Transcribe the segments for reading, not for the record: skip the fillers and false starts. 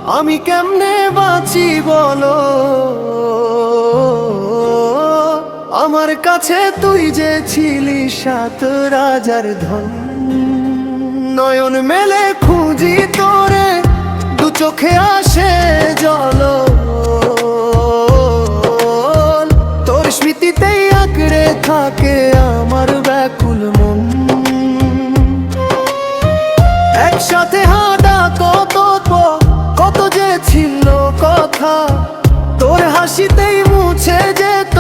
আমি কেমনে বাঁচি বলো, আমার কাছে তুই যে ছিলি সাত রাজার ধন। নয়ন মেলে খুঁজি তোরে, দু চোখে আসে জল, তোর স্মৃতিতেই আঁকড়ে থাকে আমার ব্যাকুল মন। একসাথে হাঁটা কত কত যে ছিল কথা, তোর হাসিতেই মুছে যেত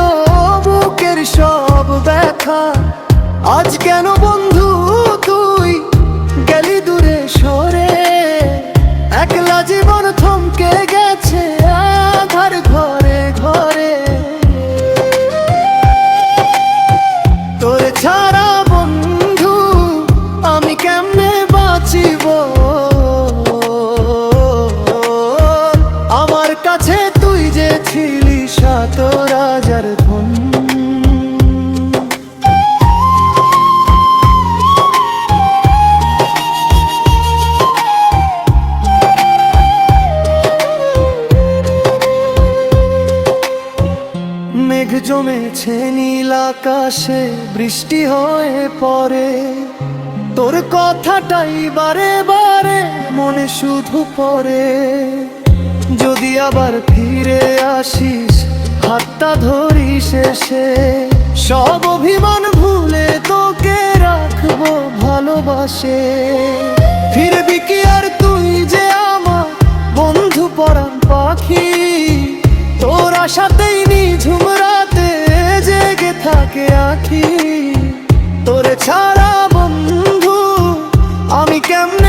বুকের সব ব্যথা। আজ কেন বন্ধু তুই গেলি দূরে সরে, একলা জীবন থমকে গেছে আধার ঘরে ঘরে। তোর ছাড়া বন্ধু আমি কেমনে বাঁচিব, আমার কাছে তুই যে ছিলি সাত রাজার ধন। মেঘ জমেছে নীল আকাশে, বৃষ্টি হয়ে পড়ে, তোর কথাটাই বারে বারে মনে শুধু পড়ে। যদি আবার ফিরে আসিস হাতটা ধরিস এসে, সব অভিমান ভুলে তোকে রাখবো ভালোবাসে। ফিরবি কি আর তুই যে আমার বন্ধু পরাণ পাখি, তোর আশাতেই নিঝুম রাতে জেগে থাকে আঁখি। তোরে ছাড়া বন্ধু আমি কেমন